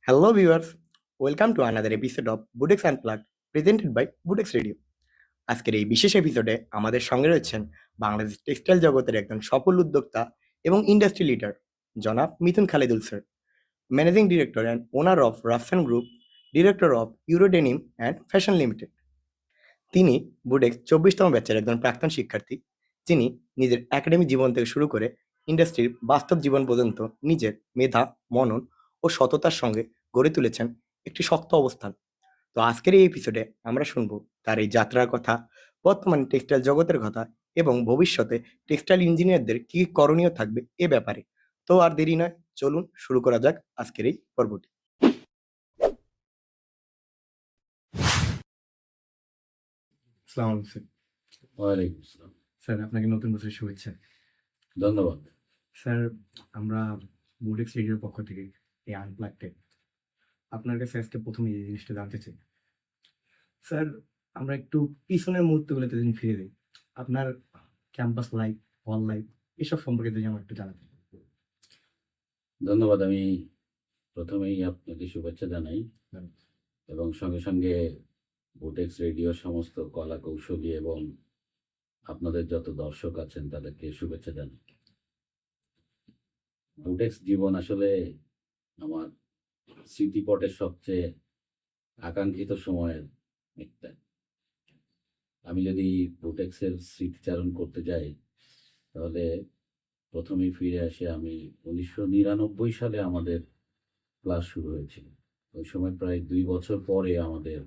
Hello viewers, welcome to another episode of Budex Unplugged presented by Budex Radio. আজকের এই বিশেষ এপিসোডে আমাদের সঙ্গে রয়েছেন বাংলাদেশ টেক্সটাইল জগতের একজন সফল উদ্যোক্তা এবং ইন্ডাস্ট্রি লিডার জনাব Mithun Khalidul sir, managing director and owner of Rafsan group, director of Eurodenim and fashion limited. তিনি বুডেক্স 24তম ব্যাচের একজন প্রাক্তন শিক্ষার্থী, যিনি নিজের একাডেমিক জীবন থেকে শুরু করে ইন্ডাস্ট্রির বাস্তব জীবন পর্যন্ত নিজের মেধা, মনন ও সততার সঙ্গে গড়ে তুলেছেন একটি শক্ত অবস্থান। তো আজকের এই এপিসোডে আমরা শুনবো তার এই যাত্রার কথা, বর্তমানে টেক্সটাইল জগতের কথা এবং ভবিষ্যতে টেক্সটাইল ইঞ্জিনিয়ারদের কি করণীয় থাকবে এ ব্যাপারে। তো আর দেরি নয়, চলুন শুরু করা যাক আজকের এই পর্বটি। আসসালামু আলাইকুম স্যার। ওয়ালাইকুম আসসালাম। স্যার, আপনাকে নতুন বছরের শুভেচ্ছা। ধন্যবাদ। স্যার, আমরা বুডেক্স রেডিওর পক্ষ থেকে এই আনপ্লাগডে আপনার কাছে আজকে প্রথমে এই জিনিসটা জানতে চাই। স্যার, আমরা একটু পিছনের মুহূর্তগুলোতে যদি ফিরে যাই, আপনার ক্যাম্পাস লাইফ, হল লাইফ এসব সম্পর্কে যদি আমার একটু জানাতেন। ধন্যবাদ। আমি প্রথমেই আপনাকে শুভেচ্ছা জানাই এবং সঙ্গে সঙ্গে বুটেক্স রেডিওর সমস্ত কলা কৌশলী এবং আপনাদের যত দর্শক আছেন তাদেরকে শুভেচ্ছা জানাই। বুটেক্স জীবন আসলে আমার স্মৃতিপটের সবচেয়ে আকাঙ্ক্ষিত সময়ের একটা। আমি যদি বুটেক্সের স্মৃতিচারণ করতে যাই তাহলে প্রথমেই ফিরে আসে আমি 1999 সালে আমাদের ক্লাস শুরু হয়েছিল। ওই সময় প্রায় 2 বছর পরে আমাদের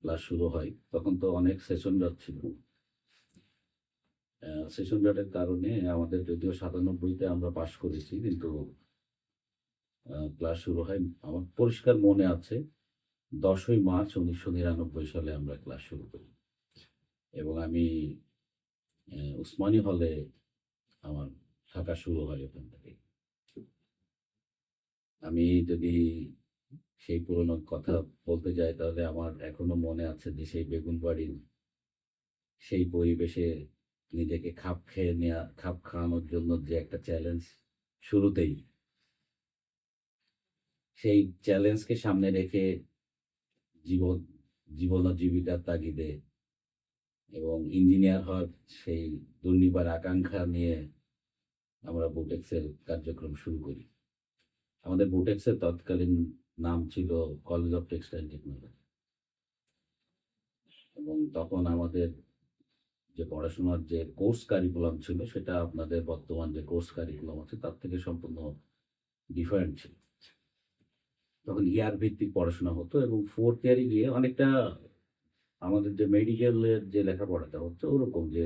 ক্লাস শুরু হয়। তখন তো অনেক সেশন জট ছিল। সেশন জটের কারণে আমাদের যদিও 97-তে আমরা পাশ করেছি, কিন্তু ক্লাস শুরু হয় আমার পরিষ্কার মনে আছে 10ই মার্চ 1999 সালে আমরা ক্লাস শুরু করি এবং আমি উসমানী হলে আমার থাকা শুরু হয় ওখান থেকে। আমি যদি সেই পুরনো কথা বলতে যাই তাহলে আমার এখনো মনে আছে যে সেই বেগুনবাড়ির সেই পরিবেশে নিজেকে খাপ খাওয়ানোর জন্য যে একটা চ্যালেঞ্জ শুরুতেই, সেই চ্যালেঞ্জকে সামনে রেখে জীবন ও জীবিকার তাগিদে এবং ইঞ্জিনিয়ার হওয়ার সেই দুর্নিবার আকাঙ্ক্ষা নিয়ে আমরা বুটেক্সের কার্যক্রম শুরু করি। আমাদের বুটেক্সের তৎকালীন নাম ছিল কলেজ অফ টেক্সটাইল টেকনোলজি এবং তখন আমাদের যে পড়াশোনার যে কোর্স কারিকুলাম ছিল সেটা আপনাদের বর্তমান যে কোর্স কারিকুলাম আছে তার থেকে সম্পূর্ণ ডিফারেন্ট ছিল। তখন ইয়ার ভিত্তিক পড়াশোনা হতো এবং 4th ইয়ারে গিয়ে অনেকটা আমাদের যে মেডিকেলের যে লেখাপড়াটা হচ্ছে ওরকম, যে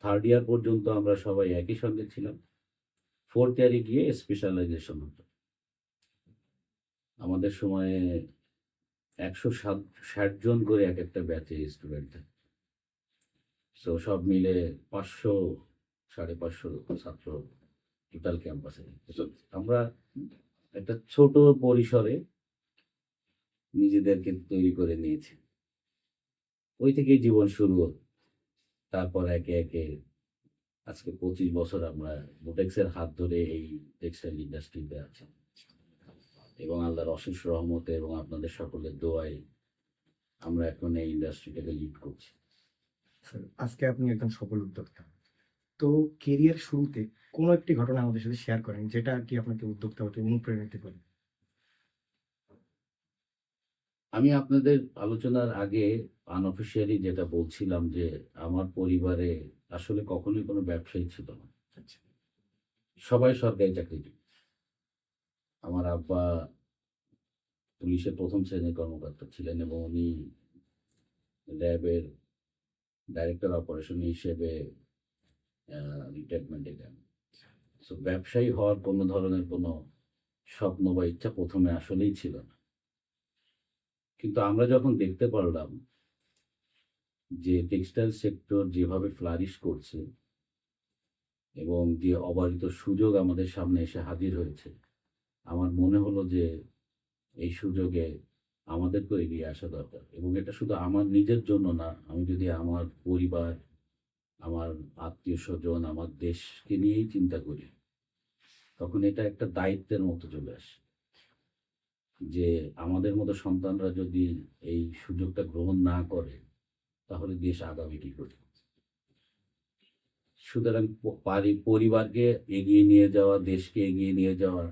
3rd ইয়ার পর্যন্ত আমরা সবাই একই সঙ্গে ছিলাম, 4th ইয়ারে গিয়ে স্পেশালাইজেশন হতো। আমাদের সময়ে 160 জন করে এক একটা ব্যাচে স্টুডেন্ট থাকে। সো সব মিলে 500 550 ছাত্র টোটাল ক্যাম্পাসে। আমরা একটা ছোট পরিসরে নিজেদেরকে তৈরি করে নিয়েছি। ওই থেকেই জীবন শুরু হল। তারপর একে একে আজকে 25 বছর আমরা বুটেক্সের হাত ধরে এই টেক্সটাইল ইন্ডাস্ট্রিতে আছি এবং আল্লাহর অশেষ রহমতে এবং আপনাদের সকলের দোয়ায় আমরা এখন এই ইন্ডাস্ট্রিটাকে লিড করছি। স্যার, আজকে আপনি একজন সফল উদ্যোক্তা, তো কেরিয়ার শুরুতে কোনো একটি ঘটনা আমাদের সাথে শেয়ার করেন যেটা আর কি আপনাকে উদ্যোক্তা হতে অনুপ্রাণিত করে। আমি আপনাদের আলোচনার আগে আনঅফিসিয়ালি যেটা বলছিলাম যে আমার পরিবারে আসলে কখনোই কোনো ব্যবসায়ী ছিল না। আচ্ছা। সবাই সরকারি চাকরিজীবী। আমার আব্বা পুলিশের 1ম শ্রেণীর কর্মকর্তা ছিলেন এবং উনি র্যাবের ডাইরেক্টর অপারেশন হিসেবে রিটায়ারমেন্টে যান। সো ব্যবসায়ী হওয়ার কোনো ধরনের কোনো স্বপ্ন বা ইচ্ছা প্রথমে আসলেই ছিল না। কিন্তু আমরা যখন দেখতে পারলাম যে টেক্সটাইল সেক্টর যেভাবে ফ্লারিশ করছে এবং যে অবারিত সুযোগ আমাদের সামনে এসে হাজির হয়েছে, আমার মনে হলো যে এই সুযোগে আমাদেরকেও এগিয়ে আসা দরকার এবং এটা শুধু আমার নিজের জন্য না, আমি যদি আমার পরিবার, আমার আত্মীয় স্বজন, আমার দেশকে নিয়েই চিন্তা করি তখন এটা একটা দায়িত্বের মতো চলে আসে। যে আমাদের মতো সন্তানরা যদি এই সুযোগটা গ্রহণ না করে তাহলে দেশ আগামী কি করে। সুতরাং পরিবারকে এগিয়ে নিয়ে যাওয়া, দেশকে এগিয়ে নিয়ে যাওয়া,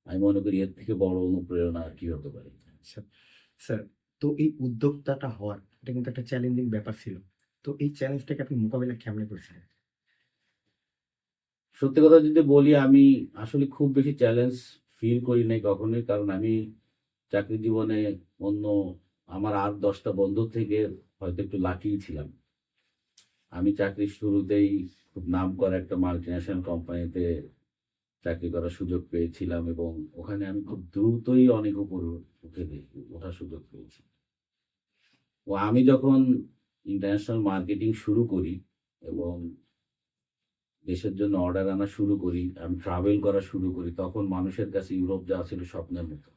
আমি মনে করি এর থেকে বড় অনুপ্রেরণা আর কি হতে পারে। আচ্ছা স্যার, তো এই উদ্যোক্তাটা হওয়ার এটা কিন্তু একটা চ্যালেঞ্জিং ব্যাপার ছিল। তো এই চ্যালেঞ্জটাকে আপনি মোকাবিলা কেমনে করছিলেন? সত্যি কথা যদি বলি, আমি আসলে খুব বেশি চ্যালেঞ্জ ফিল করি নাই কখনোই, কারণ আমি চাকরি জীবনে অন্য আমার ৮-১০টা বন্ধুর থেকে হয়তো একটু লাকি ছিলাম। আমি চাকরির শুরুতেই খুব নামকরা একটা মাল্টিন্যাশনাল কোম্পানিতে চাকরি করার সুযোগ পেয়েছিলাম এবং ওখানে আমি খুব দ্রুতই অনেক উপরে ওঠার সুযোগ পেয়েছি। ও আমি যখন ইন্টারন্যাশনাল মার্কেটিং শুরু করি এবং দেশের জন্য অর্ডার আনা শুরু করি, আমি ট্রাভেল করা শুরু করি, তখন মানুষের কাছে ইউরোপ যাওয়া ছিল স্বপ্নের মতো।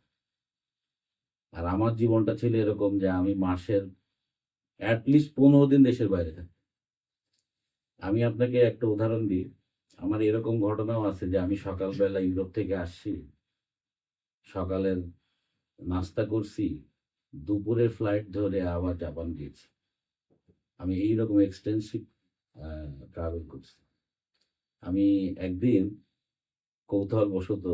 আর আমার জীবনটা ছিল এরকম যে আমি মাসের এটলিস্ট ১৫ দিন দেশের বাইরে থাকি। আমি আপনাকে একটা উদাহরণ দিই। আমার এরকম ঘটনাও আছে যে আমি সকালবেলা ইউরোপ থেকে আসছি, সকালের নাস্তা করছি, দুপুরের ফ্লাইট ধরে আবার জাপান গিয়েছি। আমি এইরকম এক্সটেন্সিভ ট্রাভেল করছি। আমি একদিন কৌতূহলবশত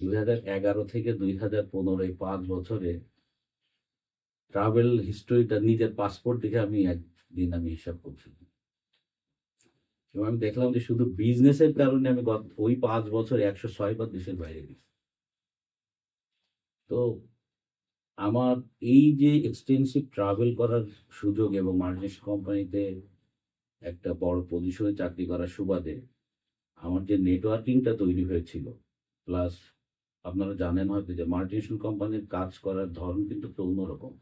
২০১১ থেকে ২০১৫ এই ৫ বছরে ট্রাভেল হিস্টোরিটা নিজের পাসপোর্ট দেখে আমি একদিন হিসাব করছি। এবং আমি দেখলাম যে শুধু বিজনেসের কারণে আমি ওই ৫ বছরে ১০৬ বার দেশের বাইরে গেছি। তো আমার এই যে এক্সটেন্সিভ ট্রাভেল করার সুযোগ এবং মাল্টিন্যাশনাল কোম্পানিতে একটা বড় পজিশনে চাকরি করার সুবাদে আমার যে নেটওয়ার্কিংটা তৈরি হয়েছিল, প্লাস আপনারা জানেন হয়তো যে মাল্টিন্যাশনাল কোম্পানির কাজ করার ধরন কিন্তু একটু অন্যরকম।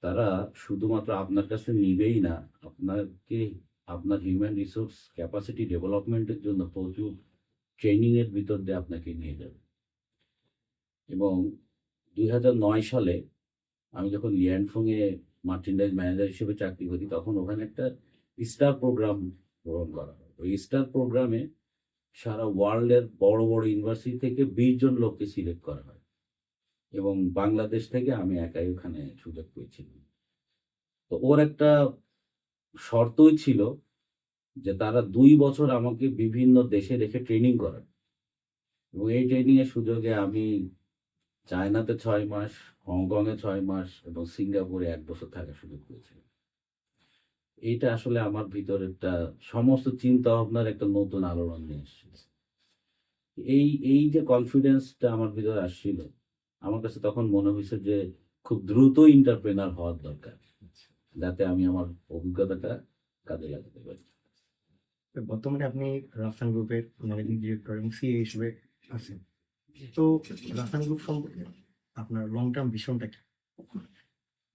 তারা শুধুমাত্র আপনার কাছে নিবেই না, আপনাকে আপনার হিউম্যান রিসোর্স ক্যাপাসিটি ডেভেলপমেন্টের জন্য প্রচুর ট্রেনিংয়ের ভিতর দিয়ে আপনাকে নিয়ে যাবে। এবং ২০০৯ সালে আমি যখন লিয়ানফংয়ে মার্চেন্ডাইজ ম্যানেজার হিসেবে চাকরি করি, তখন ওখানে একটা স্টার প্রোগ্রাম গ্রহণ করা হয়। ওই স্টার প্রোগ্রামে সারা ওয়ার্ল্ডের বড় বড় ইউনিভার্সিটি থেকে ২০ জন লোককে সিলেক্ট করা হয় এবং বাংলাদেশ থেকে আমি একাই ওখানে সুযোগ পেয়েছিলাম। তো ওর একটা শর্তই ছিল যে তারা ২ বছর আমাকে বিভিন্ন দেশে রেখে ট্রেনিং করাবে এবং এই ট্রেনিং এর সুযোগে আমি চায়নাতে ৬ মাস, হংকংয়ে ৬ মাস এবং সিঙ্গাপুরে ১ বছর থাকার সুযোগ পেয়েছিলাম। এইটা আসলে আমার ভিতরে একটা সমস্ত চিন্তা ভাবনার একটা নতুন আলোড়ন নিয়ে এসেছে। এই যে কনফিডেন্সটা আমার ভিতরে আসছিল, আমার কাছে তখন মনে হয়েছে যে খুব দ্রুত এন্টারপ্রেনার হওয়ার দরকার, যাতে আমি আমার অভিজ্ঞতাটা কাজে লাগাতে পারি। তো বর্তমানে আপনি রাফসান গ্রুপের ম্যানেজিং ডিরেক্টর এবং সিএ হিসেবে আছেন। তো রাফসান গ্রুপ সম্পর্কে আপনার লং টার্ম ভিশনটা কি?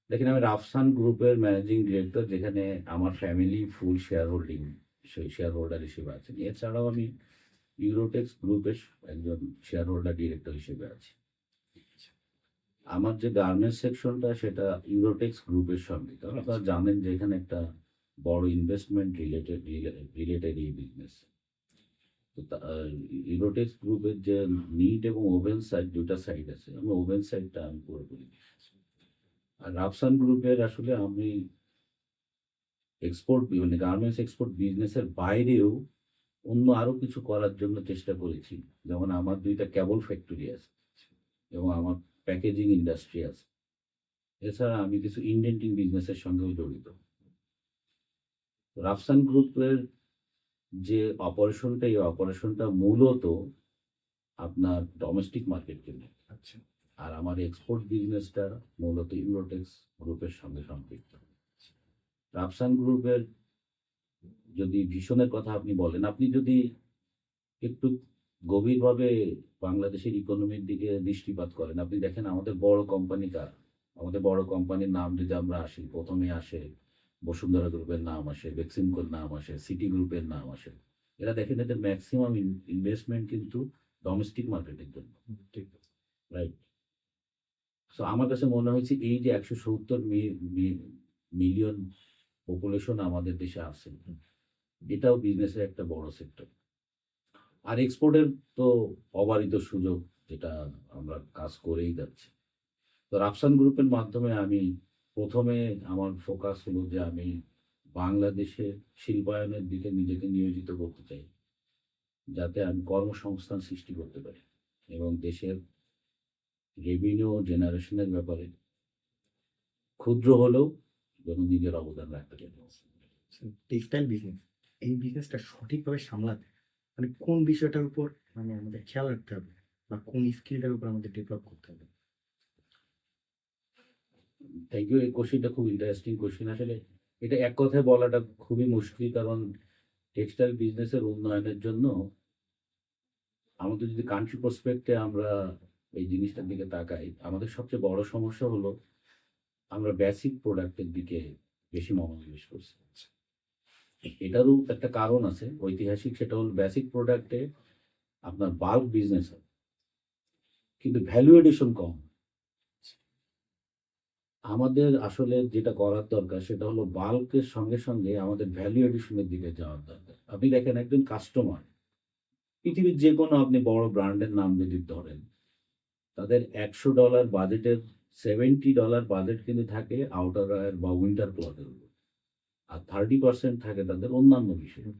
দেখেন, আমি রাফসান গ্রুপের ম্যানেজিং ডিরেক্টর, যেখানে আমার ফ্যামিলি ফুল শেয়ার হোল্ডিং, সেই শেয়ার হোল্ডার হিসেবে আছেন। এছাড়াও আমি ইউরোটেক্স গ্রুপের একজন শেয়ার হোল্ডার ডিরেক্টর হিসেবে আছি। আমার যে গার্মেন্টস সেকশনটা সেটা ইউরোটেক্স গ্রুপের সঙ্গে, কারণ আপনারা জানেন যে এখানে একটা বড় ইনভেস্টমেন্ট রিলেটেড এই বিজনেস। তো ইউরোটেক্স গ্রুপের যে নিট এবং ওভেন সাইড, দুটা সাইড আছে, আমি ওভেন সাইডটা আমি পুরোপুরি। আর রাফসান গ্রুপের আসলে আমি এক্সপোর্ট মানে গার্মেন্টস এক্সপোর্ট বিজনেসের বাইরেও অন্য আরো কিছু করার জন্য চেষ্টা করেছি। যেমন আমার ২টা কেবল ফ্যাক্টরি আছে এবং আমার প্যাকেজিং ইন্ডাস্ট্রি আছে। এছাড়া আমি কিছু ইন্ডেন্টিং বিজনেসের সঙ্গেও জড়িত। রাফসান গ্রুপের যে অপারেশনটা, এই অপারেশনটা মূলত আপনার ডোমেস্টিক মার্কেটকে নিয়ে। আচ্ছা, আর আমার এক্সপোর্ট বিজনেসটা মূলত ইউরোটেক্স গ্রুপের সঙ্গে সম্পৃক্ত। রাফসান গ্রুপের যদি ভিশনের কথা আপনি বলেন, আপনি যদি একটু গভীরভাবে বাংলাদেশের ইকোনমির দিকে দৃষ্টিপাত করেন, আপনি দেখেন আমাদের বড় কোম্পানি কারা। আমাদের বড় কোম্পানির নাম যদি আমরা আসি, প্রথমে আসে বসুন্ধরা গ্রুপের নাম আসে, বেক্সিমকোর নাম আসে, সিটি গ্রুপের নাম আসে। এরা দেখেন এদের ম্যাক্সিমাম ইনভেস্টমেন্ট কিন্তু ডোমেস্টিক মার্কেটের জন্য, ঠিক। রাইট? সো আমার কাছে মনে হয়েছে এই যে ১৭০ মিলিয়ন পপুলেশন আমাদের দেশে আছে, এটাও বিজনেসের একটা বড় সেক্টর। আর এক্সপোর্টের তো অবারিত সুযোগ যেটা আমরা কাজ করেই যাচ্ছি। তো রাফসান গ্রুপের মাধ্যমে আমি প্রথমে আমার ফোকাস হলো যে আমি বাংলাদেশে শিল্পায়নের দিকে নিজেকে নিয়োজিত করতে চাই, যাতে আমি কর্মসংস্থান সৃষ্টি করতে পারি এবং দেশের রেভিনিউ জেনারেশনের ব্যাপারে ক্ষুদ্র হলেও যেন নিজের অবদান রাখতে পারি। টেক্সটাইল বিজনেস, এই বিজনেসটা সঠিকভাবে সামলাতে মানে কোন বিষয়টার উপর মানে আমাদের খেয়াল রাখতে হবে বা কোন স্কিলটার উপর আমাদের ডেভেলপ করতে হবে? Thank you. এই কোশ্চেনটা খুব ইন্টারেস্টিং কোশ্চেন। আসলে এটা এক কথায় বলাটা খুবই মুশকিল, কারণ টেক্সটাইল বিজনেসের উন্নয়নের জন্য আমাদের যদি কান্ট্রি প্রসপেক্টে আমরা এই জিনিসটার দিকে তাকাই, আমাদের সবচেয়ে বড় সমস্যা হলো আমরা বেসিক প্রোডাক্টের দিকে বেশি মনোনিবেশ করছি। এটারও একটা কারণ আছে ঐতিহাসিক, সেটা হলো বেসিক প্রোডাক্টে আপনার বাল্ক বিজনেস হয় কিন্তু ভ্যালু এডিশন কম। আমাদের আসলে যেটা করার দরকার সেটা হলো বাল্কের সঙ্গে সঙ্গে আমাদের ভ্যালু এডিশনের দিকে যাওয়ার দরকার। আপনি দেখেন একজন কাস্টমার, পৃথিবীর যে কোনো আপনি বড় ব্র্যান্ডের নাম যদি ধরেন, তাদের $100 বাজেটের $70 বাজেট কিন্তু থাকে আউটারওয়্যার বা উইন্টার ক্লথের উপর, আর 30% থাকে তাদের অন্যান্য বিষয়।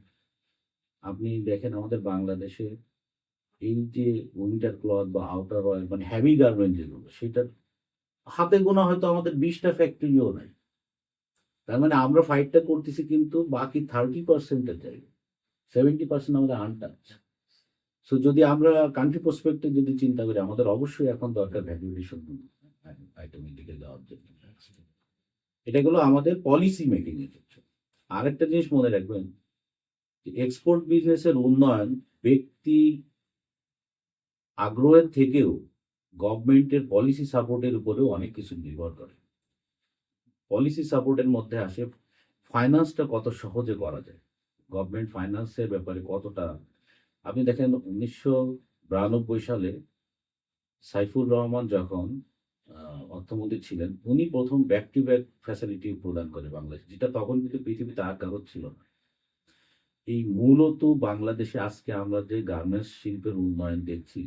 আপনি দেখেন আমাদের বাংলাদেশে এই যে উইন্টার ক্লথ বা আউটারওয়্যার মানে হেভি গার্মেন্ট যেগুলো, সেটার হাতে গোনা হয়তো আমাদের 20টা ফ্যাক্টরিও নাই। তার মানে আমরা ফাইটটা করতেছি কিন্তু বাকি 30%-এর জায়গায় 70% আমাদের আনটাচ। সো যদি আমরা কান্ট্রি পার্সপেক্টিভ যদি চিন্তা করি, আমাদের অবশ্যই এখন দরকার ভ্যালু এডিশন আইটেমের দিকে যাওয়ার জন্য। এটা গুলো আমাদের পলিসি মেকিং এর ক্ষেত্রে। আরেকটা জিনিস মনে রাখবেন যে এক্সপোর্ট বিজনেসের উন্নয়ন ব্যক্তি আগ্রহের থেকেও গভর্নমেন্টের পলিসি সাপোর্টের উপরেও অনেক কিছু নির্ভর করে। পলিসি সাপোর্টের মধ্যে আসে ফাইন্যান্সটা কত সহজে করা যায়, গভর্নমেন্ট ফাইন্যান্সের ব্যাপারে কতটা। আপনি দেখেন 1992 সালে সাইফুর রহমান যখন অর্থমন্ত্রী ছিলেন, উনি প্রথম ব্যাক টু ব্যাক ফ্যাসিলিটি প্রদান করে বাংলাদেশ, যেটা তখন কিন্তু পৃথিবীতে আর কারোর ছিল না। এই মূলত বাংলাদেশে আজকে আমরা যে গার্মেন্টস শিল্পের উন্নয়ন দেখছি,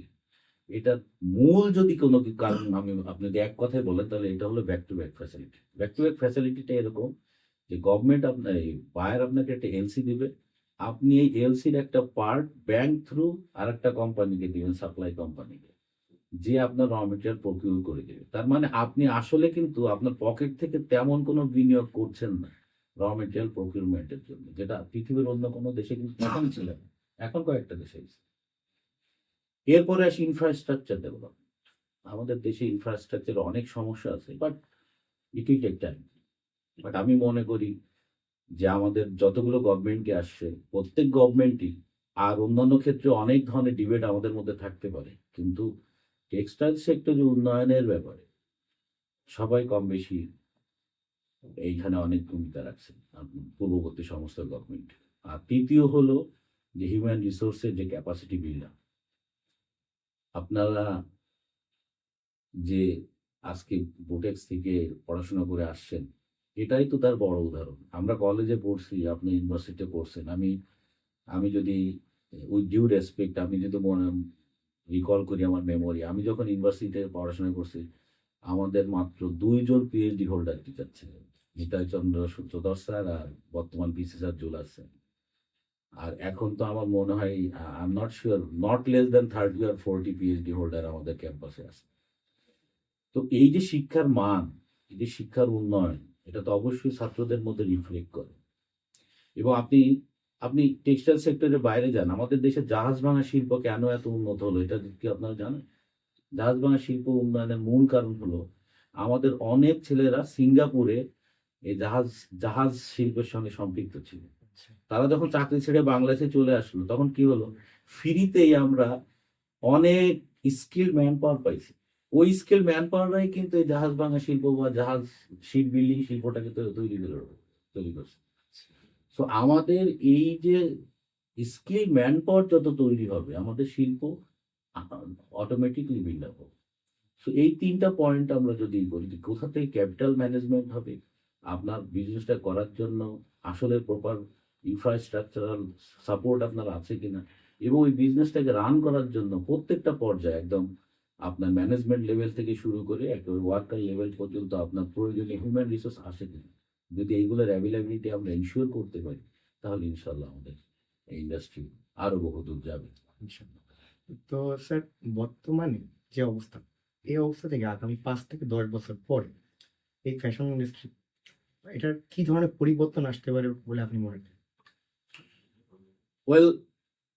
এটা মূল যদি কোনো কারণ আমি আপনি যদি এক কথায় বলেন, তাহলে এটা হলো back to back facility. Back to back ফ্যাসিলিটিটা এরকম যে গভর্নমেন্ট আপনার এই বায়ার আপনাকে একটা এলসি দিবে, আপনি এই এলসির একটা পার্ট ব্যাংক থ্রু আর একটা কোম্পানিকে দিবেন, সাপ্লাই কোম্পানিকে, যে আপনার র মেটেরিয়াল প্রকিউর করে দেবে। তার মানে আপনি আসলে কিন্তু আপনার পকেট থেকে তেমন কোনো বিনিয়োগ করছেন না র মেটেরিয়াল প্রকিউরমেন্টের জন্য, যেটা পৃথিবীর অন্য কোনো দেশে কিন্তু তখন ছিল না, এখন কয়েকটা দেশে হয়েছে। এরপরে আসি ইনফ্রাস্ট্রাকচার ডেভেলপমেন্ট। আমাদের দেশে ইনফ্রাস্ট্রাকচার অনেক সমস্যা আছে, but it will take time. But আমি মনে করি যে আমাদের যতগুলো গভর্নমেন্টই আসছে, প্রত্যেক গভর্নমেন্টই, আর অন্যান্য ক্ষেত্রে অনেক ধরনের ডিবেট আমাদের মধ্যে থাকতে পারে, কিন্তু টেক্সটাইল সেক্টরের উন্নয়নের ব্যাপারে সবাই কম বেশি এইখানে অনেক ভূমিকা রাখছে পূর্ববর্তী সমস্ত গভর্নমেন্ট। আর তৃতীয় হলো যে হিউম্যান রিসোর্সের যে ক্যাপাসিটি বিল্ড আপ। আপনারা যে আজকে বুটেক্স থেকে পড়াশোনা করে আসছেন, এটাই তো তার বড় উদাহরণ। আমরা কলেজে পড়ছি, আপনি ইউনিভার্সিটিতে পড়ছেন। আমি আমি যদি উইথ ডিউ রেসপেক্ট আমি যদি মনে রিকল করি আমার মেমোরি, আমি যখন ইউনিভার্সিটিতে পড়াশোনা করছি, আমাদের মাত্র 2 জন পিএইচডি হোল্ডার টিচার ছিলেন, নিতাই চন্দ্র সূত্রধর স্যার আর বর্তমান পিসি স্যার জুলাস স্যার। আর এখন তো আমার মনে হয় I am not sure, not less than 30 or 40 PhD holder আমাদের ক্যাম্পাসে আছে। তো এই যে শিক্ষার মান, এই যে শিক্ষার উন্নয়ন, এটা তো অবশ্যই ছাত্রদের মধ্যে রিফ্লেক্ট করে। এবং আপনি আপনি টেক্সটাইল সেক্টরের বাইরে যান, আমাদের দেশে জাহাজ ভাঙা শিল্প কেন এত উন্নত হলো, এটা কি আপনারা জানেন? জাহাজ ভাঙা শিল্প উন্নয়নের মূল কারণ হলো আমাদের অনেক ছেলেরা সিঙ্গাপুরে এই জাহাজ জাহাজ শিল্পের সঙ্গে সম্পৃক্ত ছিল। তারা যখন চাকরি ছেড়ে বাংলাদেশে চলে আসলো, তখন কি হলো, ফ্রিতেই আমরা অনেক স্কিল ম্যান পাওয়ার পাইছি। ওই স্কিল ম্যান পাওয়াররাই কিন্তু এই জাহাজ ভাঙা শিল্প বা জাহাজ শিপ বিল্ডিং শিল্পটাকে তৈরি করছে। সো আমাদের এই যে স্কিল ম্যান পাওয়ার যত তৈরি হবে, আমাদের শিল্প অটোমেটিকলি বিল্ড আপ হবে। সো এই 3টা পয়েন্ট আমরা যদি বলি, কোথা থেকে ক্যাপিটাল ম্যানেজমেন্ট হবে, আপনার বিজনেসটা করার জন্য আসলে প্রপার ইনফ্রাস্ট্রাকচারাল সাপোর্ট আপনার আছে কিনা, এবং ওই বিজনেসটাকে রান করার জন্য প্রত্যেকটা পর্যায়ে একদম আপনার ম্যানেজমেন্ট লেভেল থেকে শুরু করে একেবারে ওয়ার্কার লেভেল পর্যন্ত আপনার প্রয়োজনীয় হিউম্যান রিসোর্স আসে কিনা, যদি এইগুলোর অ্যাভেলেবিলিটি আমরা এনশিওর করতে পারি, তাহলে ইনশাল্লাহ আমাদের এই ইন্ডাস্ট্রি আরও বহুদূর যাবে। ইনশাআল্লাহ। তো স্যার, বর্তমানে যে অবস্থা, এই অবস্থা থেকে আগামী 5 থেকে 10 বছর পরে এই ফ্যাশন ইন্ডাস্ট্রি এটার কি ধরনের পরিবর্তন আসতে পারে বলে আপনি মনে করেন? ওয়েল,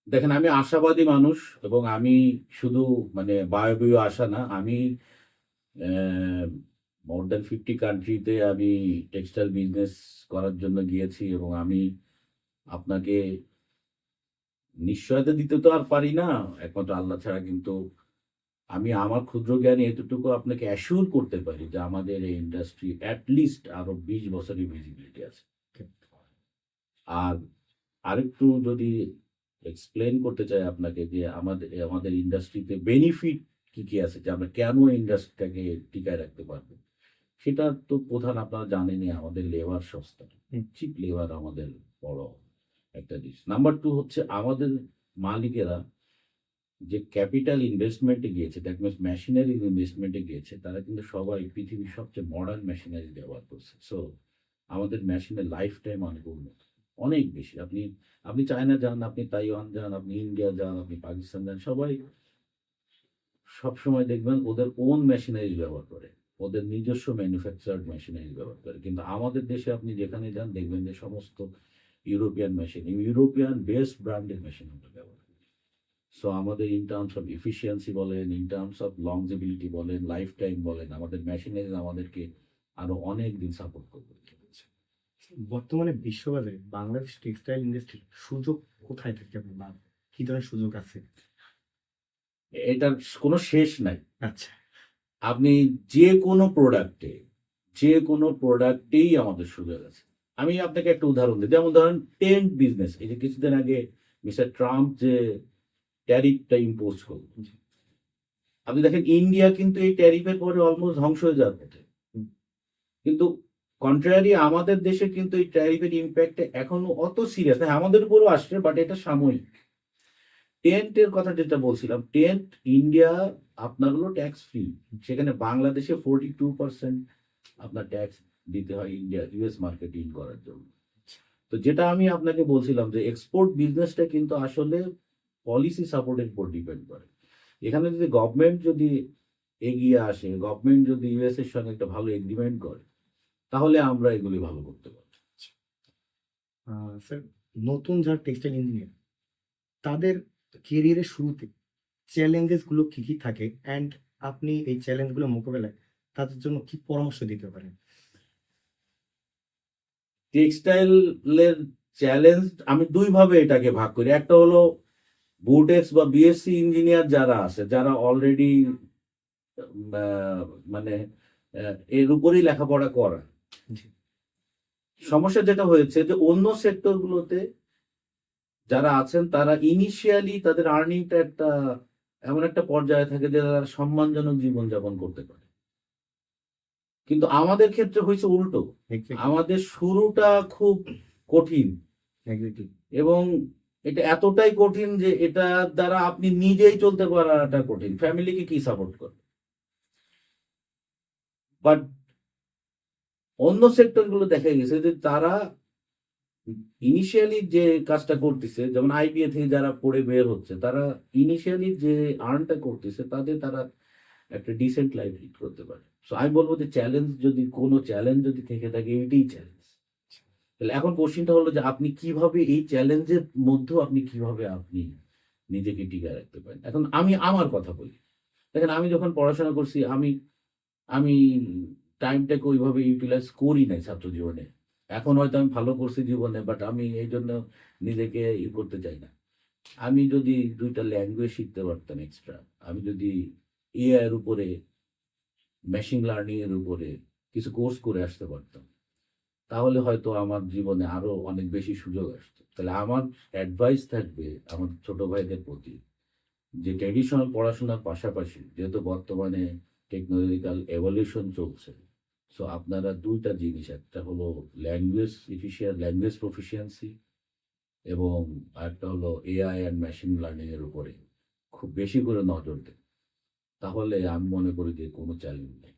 দেখেন, আমি আশাবাদী মানুষ, এবং আমি শুধু মানে বায়বীয় আশা না, আমি মোর দ্যান 50 কান্ট্রিতে আমি টেক্সটাইল বিজনেস করার জন্য গিয়েছি, এবং আমি আপনাকে নিশ্চয়তা দিতে তো আর পারি না একমাত্র আল্লাহ ছাড়া, কিন্তু আমি আমার ক্ষুদ্র জ্ঞানে এতটুকু আপনাকে অ্যাসিওর করতে পারি যে আমাদের এই ইন্ডাস্ট্রি অ্যাটলিস্ট আরো 20 বছরের ভিজিবিলিটি আছে। আর আরেকটু যদি এক্সপ্লেন করতে চাই আপনাকে যে আমাদের ইন্ডাস্ট্রিতে বেনিফিট কি কি আছে, যে আমরা কেন ইন্ডাস্ট্রিটাকে টিকায় রাখতে পারবো, সেটা তো প্রধান আপনারা জানেনই, আমাদের লেবার সস্তা, চিপ লেবার আমাদের বড় একটা জিনিস। নাম্বার 2 হচ্ছে আমাদের মালিকেরা যে ক্যাপিটাল ইনভেস্টমেন্টে গিয়েছে, দ্যাট মিনস মেশিনারি ইনভেস্টমেন্টে গিয়েছে, তারা কিন্তু সবাই পৃথিবীর সবচেয়ে মডার্ন মেশিনারি ব্যবহার করছে। সো আমাদের মেশিনের লাইফ টাইম অনেক উন্নত, অনেক বেশি। আপনি আপনি চায়না যান, আপনি তাইওয়ান যান, আপনি ইন্ডিয়া যান, আপনি পাকিস্তান যান, সবাই সবসময় দেখবেন ওদের ওন মেশিনারি ব্যবহার করে, ওদের নিজস্ব ম্যানুফ্যাকচার্ড মেশিনারি ব্যবহার করে। কিন্তু আমাদের দেশে আপনি যেখানে যান দেখবেন যে সমস্ত ইউরোপিয়ান মেশিন, ইউরোপিয়ান বেস্ট ব্র্যান্ডের মেশিন আমরা ব্যবহার করি। সো আমাদের ইন টার্মস অফ এফিসিয়েন্সি বলেন, ইন টার্মস অফ লংজিবিলিটি বলেন, লাইফ টাইম বলেন, আমাদের মেশিনারি আমাদেরকে আরো অনেক দিন সাপোর্ট করবে। বর্তমানে বিশ্ববাজারে বাংলাদেশ টেক্সটাইল ইন্ডাস্ট্রির সুযোগ কোথায় থেকে বা কি ধরনের সুযোগ আছে? এটার কোনো শেষ নাই। আচ্ছা। আপনি যে কোনো প্রোডাক্টেই আমাদের সুযোগ আছে। আমি আপনাকে একটা উদাহরণ দিই। যেমন ধরেন টেন্ট বিজনেস, এই যে কিছুদিন আগে মিস্টার ট্রাম্প যে ট্যারিফটা ইম্পোজ করল, জি। আপনি দেখেন ইন্ডিয়া কিন্তু এই ট্যারিফের পরে অলমোস্ট ধ্বংস হয়ে যাওয়ার পথে। কিন্তু কন্ট্রারি আমাদের দেশে কিন্তু এই ট্যারিফের ইম্প্যাক্ট এখনো অত সিরিয়াস না। আমাদের উপরেও আসছে, বাট এটা সাময়িক। টেন্টের কথা যেটা বলছিলাম, টেন্ট ইন্ডিয়া আপনার হলো ট্যাক্স ফ্রি, সেখানে বাংলাদেশে 42% আপনার ট্যাক্স দিতে হয় ইন্ডিয়া ইউএস মার্কেটিং করার জন্য। তো যেটা আমি আপনাকে বলছিলাম যে এক্সপোর্ট বিজনেসটা কিন্তু আসলে পলিসি সাপোর্টের উপর ডিপেন্ড করে। এখানে যদি গভর্নমেন্ট যদি এগিয়ে আসে, গভর্নমেন্ট যদি ইউএস এর সঙ্গে একটা ভালো এগ্রিমেন্ট করে, তাহলে আমরা এগুলি ভালো করতে পারবো। স্যার, নতুন যারা টেক্সটাইল ইঞ্জিনিয়ার তাদের কেরিয়ারের শুরুতে চ্যালেঞ্জেস গুলো কি কি থাকে, অ্যান্ড আপনি এই চ্যালেঞ্জ গুলো মোকাবেলায় তাদের জন্য কি পরামর্শ দিতে পারেন? টেক্সটাইলের চ্যালেঞ্জ আমি দুই ভাবে এটাকে ভাগ করি। একটা হলো বুটেক্স বা বিএসসি ইঞ্জিনিয়ার যারা আছে, যারা অলরেডি মানে এর উপরেই লেখাপড়া করা। জি। সমস্যা যেটা হয়েছে যে অন্য সেক্টরগুলোতে যারা আছেন তারা ইনিশিয়ালি তাদের আর্নিংটা একটা এমন একটা পর্যায়ে থাকে যে তারা সম্মানজনক জীবনযাপন করতে পারে। কিন্তু আমাদের ক্ষেত্রে হয়েছে উল্টো। আমাদের শুরুটা খুব কঠিন, এবং এটা এতটাই কঠিন যে এটা দ্বারা আপনি নিজেই চলতে পারাটা কঠিন, ফ্যামিলিকে কি সাপোর্ট করবে। বাট অন্য সেক্টরগুলো দেখা গেছে যে তারা ইনিশিয়ালি যে কাজটা করতেছে, যেমন আইবিএ থেকে যারা পড়ে বের হচ্ছে, তারা ইনিশিয়ালি যে আর্নটা করতেছে তারা একটা ডিসেন্ট লাইফ লিড করতে পারে। সো আমি বলবো যে কোনো চ্যালেঞ্জ যদি থেকে থাকে, এটাই চ্যালেঞ্জ। তাহলে এখন কোশ্চিনটা হলো যে আপনি কিভাবে এই চ্যালেঞ্জের মধ্যেও আপনি নিজেকে টিকায় রাখতে পারেন। এখন আমি আমার কথা বলি। দেখেন, আমি যখন পড়াশোনা করছি, আমি টাইমটাকে ওইভাবে ইউটিলাইজ করি নাই ছাত্র জীবনে। এখন হয়তো আমি ভালো করছি জীবনে, বাট আমি এই জন্য নিজেকে করতে চাই না। আমি যদি 2টা ল্যাঙ্গুয়েজ শিখতে পারতাম এক্সট্রা, আমি যদি এআই এর উপরে, মেশিন লার্নিং এর উপরে কিছু কোর্স করে আসতে পারতাম, তাহলে হয়তো আমার জীবনে আরো অনেক বেশি সুযোগ আসতো। তাহলে আমার অ্যাডভাইস থাকবে আমার ছোট ভাইদের প্রতি, যে ট্র্যাডিশনাল পড়াশোনার পাশাপাশি যেহেতু বর্তমানে টেকনোলজিক্যাল এভলিউশন চলছে, সো আপনারা 2টা জিনিস, একটা হলো ল্যাঙ্গুয়েজ প্রফিসিয়েন্সি, এবং আরেকটা হলো এআই অ্যান্ড মেশিন লার্নিং এর উপরে খুব বেশি করে নজর দেন। তাহলে আমি মনে করি যে কোনো চ্যালেঞ্জ নেই।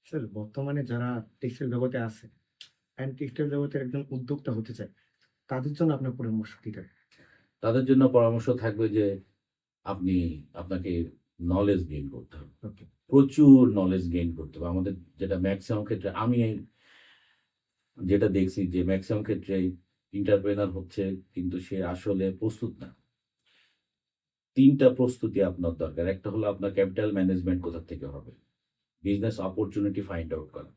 স্যার, বর্তমানে যারা টেক্সটাইল জগতে আছে অ্যান্ড টেক্সটাইল জগতের একজন উদ্যোক্তা হতে চায়, তাদের জন্য আপনার পরামর্শ কি থাকবে? তাদের জন্য পরামর্শ থাকবে যে আপনি আপনাকে নলেজ গেইন করতে হবে। ওকে। প্রচুর নলেজ গেইন করতে হবে। আমাদের যেটা ম্যাক্সিমাম ক্ষেত্রে আমি যেটা দেখছি যে ম্যাক্সিমাম ক্ষেত্রে এন্টারপ্রেনার হচ্ছে কিন্তু সে আসলে প্রস্তুত না। ৩ টা প্রস্তুতি আপনার দরকার। একটা হলো আপনার ক্যাপিটাল ম্যানেজমেন্ট কোথা থেকে হবে। বিজনেস অপরচুনিটি ফাইন্ড আউট করা।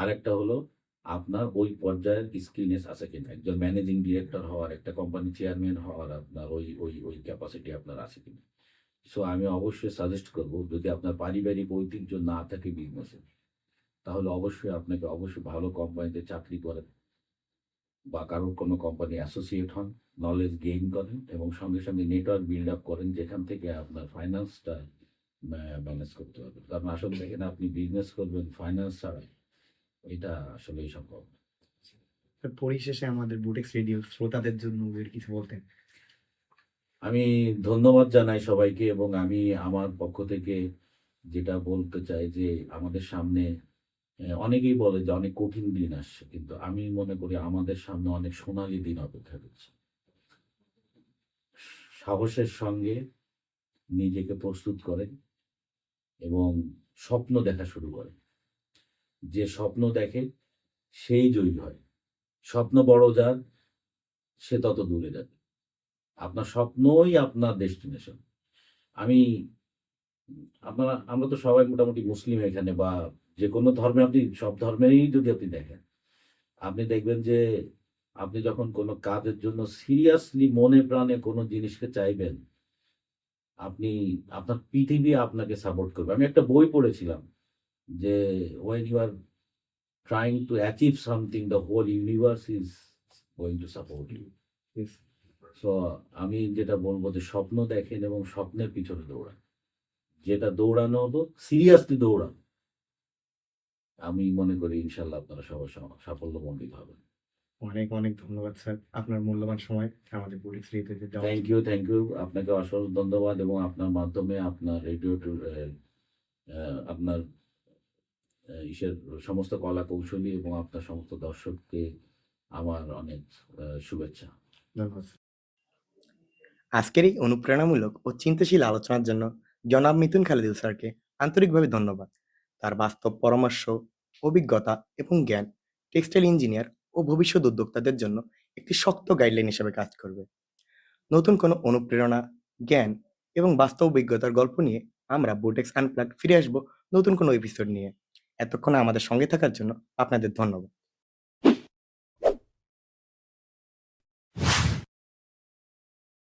আরেকটা হলো আপনার ওই পর্যায়ের স্কিলনেস আছে কিনা। একজন ম্যানেজিং ডিরেক্টর হওয়ার, একটা কোম্পানির চেয়ারম্যান হওয়ার আপনার ওই ক্যাপাসিটি আপনার আছে কিনা। সো আমি অবশ্যই সাজেস্ট করব যদি আপনার পারিবারিক ঐতিহ্য না থাকে বিজনেসে, তাহলে অবশ্যই ভালো কোম্পানিতে চাকরি করেন বা কারোর কোনো কোম্পানি অ্যাসোসিয়েট হন, নলেজ গেইন করেন এবং সঙ্গে, সঙ্গে নেটওয়ার্ক বিল্ড আপ করেন যেখান থেকে আপনার ফাইন্যান্সটা ম্যানেজ করতে হবে। কারণ আসলে দেখেন আপনি বিজনেস করবেন ফাইন্যান্স ছাড়া, এটা আসলেই সম্ভব না। স্যার, পরিশেষে আমাদের বুটেক্স রেডিও শ্রোতাদের জন্য যদি কিছু বলতেন। আমি ধন্যবাদ জানাই সবাইকে এবং আমি আমার পক্ষ থেকে যেটা বলতে চাই যে আমাদের সামনে অনেকেই বলে যে অনেক কঠিন দিন আসছে। কিন্তু আমি মনে করি আমাদের সামনে অনেক সোনালী দিন অপেক্ষা করছে। সাহসের সঙ্গে নিজেকে প্রস্তুত করেন এবং স্বপ্ন দেখা শুরু করেন। যে স্বপ্ন দেখে সেই জয়ী হয়। স্বপ্ন বড় যার সে তত দূরে যাবে। আপনার স্বপ্নই আপনার ডেস্টিনেশন। আমি আমরা তো সবাই মোটামুটি মুসলিম এখানে বা যেকোনো ধর্মে আপনি সব ধর্মেরই যদি আপনি দেখেন, আপনি দেখবেন যে আপনি যখন কোনো কাজের জন্য সিরিয়াসলি মনে প্রাণে কোনো জিনিসকে চাইবেন, আপনি আপনার পৃথিবী আপনাকে সাপোর্ট করবে। আমি একটা বই পড়েছিলাম যে when you are trying to achieve something, the whole universe is going to support you. Yes. So আমি যেটা বলব যে স্বপ্ন দেখেন এবং স্বপ্নের পিছনে দৌড়ান। যেটা দৌড়ানো হলো সিরিয়াসলি দৌড়ান। আমি মনে করি ইনশাআল্লাহ আপনারা সবাই সাফল্যমণ্ডিত হবেন। অনেক, অনেক ধন্যবাদ স্যার। আপনার মূল্যবান সময় আমাদের বুটেক্স রেডিওতে দেওয়ার থ্যাংক জন্য। ইউ। আপনাকে অসংখ্য ধন্যবাদ এবং আপনার মাধ্যমে আপনার রেডিও আপনার ইসের সমস্ত কলা কৌশলী এবং আপনার সমস্ত দর্শককে আমার অনেক শুভেচ্ছা। ধন্যবাদ স্যার। আজকের এই অনুপ্রেরণামূলক ও চিন্তাশীল আলোচনার জন্য জনাব মিথুন খালেদুল স্যারকে আন্তরিকভাবে ধন্যবাদ। তার বাস্তব পরামর্শ, অভিজ্ঞতা এবং জ্ঞান টেক্সটাইল ইঞ্জিনিয়ার ও ভবিষ্যৎ উদ্যোক্তাদের জন্য একটি শক্ত গাইডলাইন হিসেবে কাজ করবে। নতুন কোনো অনুপ্রেরণা, জ্ঞান এবং বাস্তব অভিজ্ঞতার গল্প নিয়ে আমরা বুটেক্স আনপ্লাগড ফিরে আসবো নতুন কোনো এপিসোড নিয়ে। এতক্ষণ আমাদের সঙ্গে থাকার জন্য আপনাদের ধন্যবাদ।